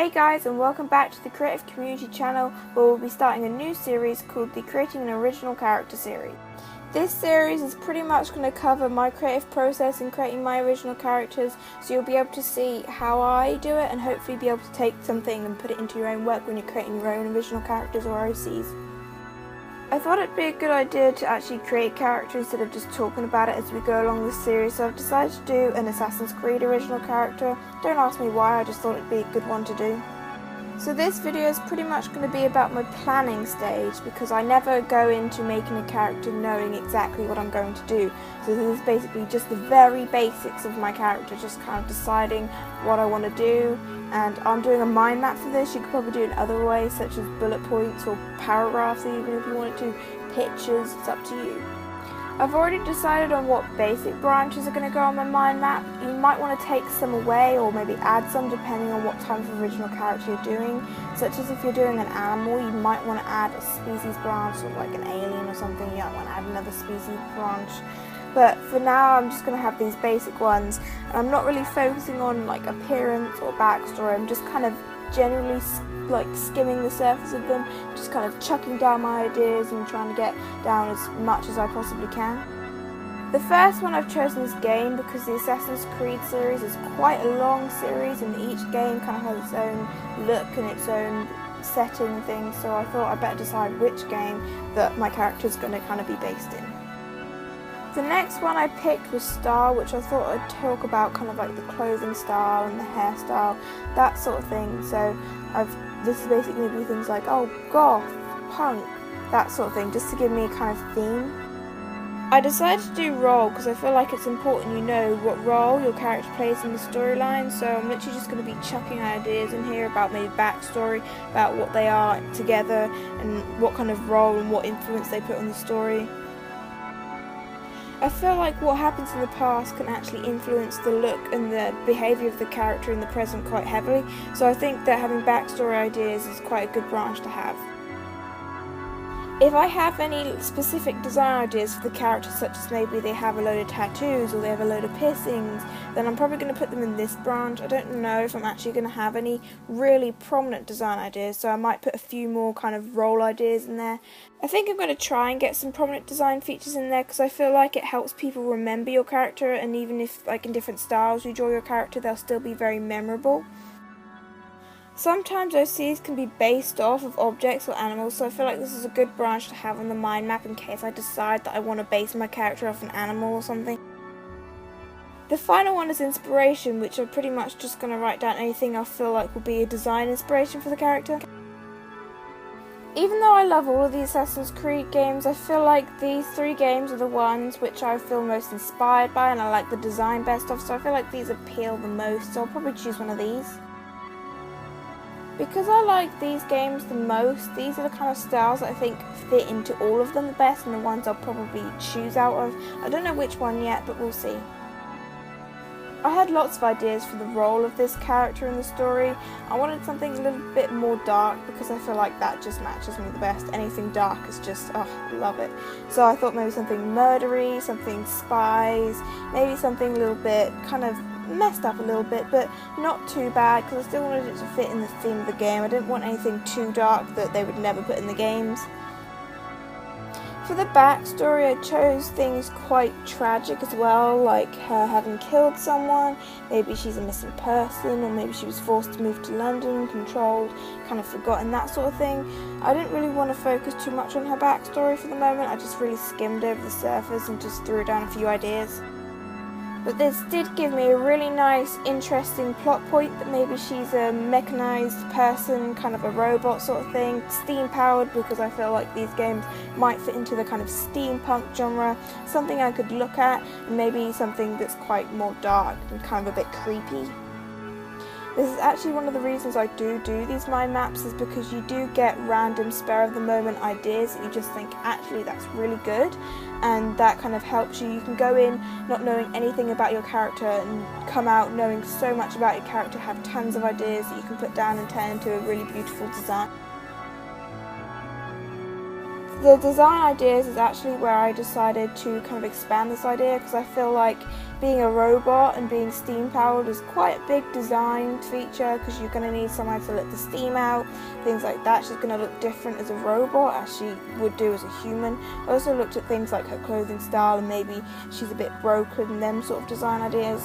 Hey guys, and welcome back to the Creative Community channel, where we'll be starting a new series called the Creating an Original Character series. This series is pretty much going to cover my creative process in creating my original characters, so you'll be able to see how I do it and hopefully be able to take something and put it into your own work when you're creating your own original characters or OCs. I thought it'd be a good idea to actually create characters instead of just talking about it as we go along this series, so I've decided to do an Assassin's Creed original character. Don't ask me why, I just thought it'd be a good one to do. So this video is pretty much going to be about my planning stage, because I never go into making a character knowing exactly what I'm going to do. So this is basically just the very basics of my character, just kind of deciding what I want to do. And I'm doing a mind map for this. You could probably do it in other ways, such as bullet points or paragraphs, even if you wanted to, pictures, it's up to you. I've already decided on what basic branches are going to go on my mind map. You might want to take some away or maybe add some depending on what type of original character you're doing. Such as if you're doing an animal, you might want to add a species branch, or like an alien or something, you might want to add another species branch. But for now I'm just going to have these basic ones. And I'm not really focusing on like appearance or backstory, I'm just kind of generally like skimming the surface of them, just kind of chucking down my ideas and trying to get down as much as I possibly can. The first one I've chosen is game, because the Assassin's Creed series is quite a long series and each game kind of has its own look and its own setting and things, so I thought I'd better decide which game that my character is going to kind of be based in. The next one I picked was style, which I thought I'd talk about kind of like the clothing style and the hairstyle, that sort of thing. So this is basically going to be things like, goth, punk, that sort of thing, just to give me a kind of theme. I decided to do role because I feel like it's important you know what role your character plays in the storyline, so I'm literally just going to be chucking ideas in here about maybe backstory, about what they are together and what kind of role and what influence they put on the story. I feel like what happens in the past can actually influence the look and the behaviour of the character in the present quite heavily, so I think that having backstory ideas is quite a good branch to have. If I have any specific design ideas for the character, such as maybe they have a load of tattoos or they have a load of piercings, then I'm probably going to put them in this branch. I don't know if I'm actually going to have any really prominent design ideas, so I might put a few more kind of role ideas in there. I think I'm going to try and get some prominent design features in there, because I feel like it helps people remember your character, and even if like in different styles you draw your character, they'll still be very memorable. Sometimes OCs can be based off of objects or animals, so I feel like this is a good branch to have on the mind map in case I decide that I want to base my character off an animal or something. The final one is inspiration, which I'm pretty much just going to write down anything I feel like will be a design inspiration for the character. Even though I love all of the Assassin's Creed games, I feel like these three games are the ones which I feel most inspired by and I like the design best of, so I feel like these appeal the most, so I'll probably choose one of these. Because I like these games the most, these are the kind of styles that I think fit into all of them the best and the ones I'll probably choose out of. I don't know which one yet, but we'll see. I had lots of ideas for the role of this character in the story. I wanted something a little bit more dark because I feel like that just matches me the best. Anything dark is just, I love it. So I thought maybe something murdery, something spies, maybe something a little bit kind of messed up a little bit, but not too bad, because I still wanted it to fit in the theme of the game. I didn't want anything too dark that they would never put in the games. For the backstory, I chose things quite tragic as well, like her having killed someone, maybe she's a missing person, or maybe she was forced to move to London, controlled, kind of forgotten, that sort of thing. I didn't really want to focus too much on her backstory for the moment, I just really skimmed over the surface and just threw down a few ideas. But this did give me a really nice, interesting plot point that maybe she's a mechanised person, kind of a robot sort of thing, steam-powered, because I feel like these games might fit into the kind of steampunk genre, something I could look at, and maybe something that's quite more dark and kind of a bit creepy. This is actually one of the reasons I do these mind maps, is because you do get random spur-of-the-moment ideas that you just think, actually that's really good, and that kind of helps you. You can go in not knowing anything about your character and come out knowing so much about your character, have tons of ideas that you can put down and turn into a really beautiful design. The design ideas is actually where I decided to kind of expand this idea, because I feel like being a robot and being steam powered is quite a big design feature, because you're going to need somewhere to let the steam out, things like that. She's going to look different as a robot as she would do as a human. I also looked at things like her clothing style, and maybe she's a bit broken and them sort of design ideas.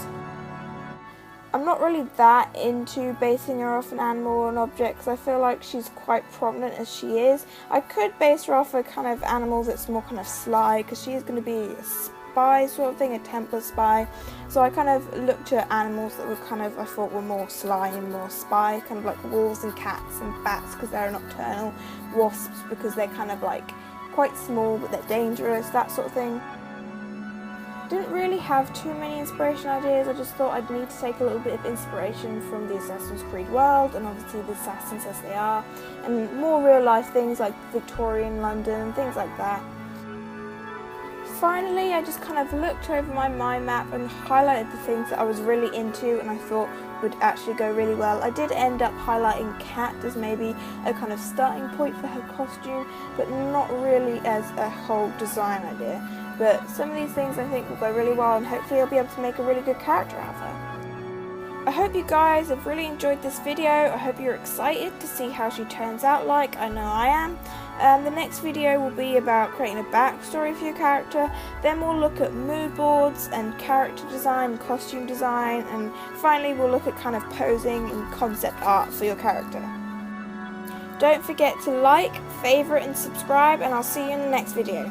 I'm not really that into basing her off an animal or an object, because I feel like she's quite prominent as she is. I could base her off a kind of animal that's more kind of sly, because she is going to be a spy sort of thing, a Templar spy. So I kind of looked at animals that were kind of, I thought, were more sly and more spy, kind of like wolves and cats and bats because they're nocturnal, wasps because they're kind of like quite small but they're dangerous, that sort of thing. Didn't really have too many inspiration ideas. I just thought I'd need to take a little bit of inspiration from the Assassin's Creed world, and obviously the assassins as they are, and more real life things like Victorian London and things like that. Finally, I just kind of looked over my mind map and highlighted the things that I was really into and I thought would actually go really well. I did end up highlighting Cat as maybe a kind of starting point for her costume, but not really as a whole design idea. But some of these things I think will go really well, and hopefully I'll be able to make a really good character out of her. I hope you guys have really enjoyed this video. I hope you're excited to see how she turns out like. I know I am. The next video will be about creating a backstory for your character. Then we'll look at mood boards and character design, costume design, and finally we'll look at kind of posing and concept art for your character. Don't forget to like, favourite and subscribe, and I'll see you in the next video.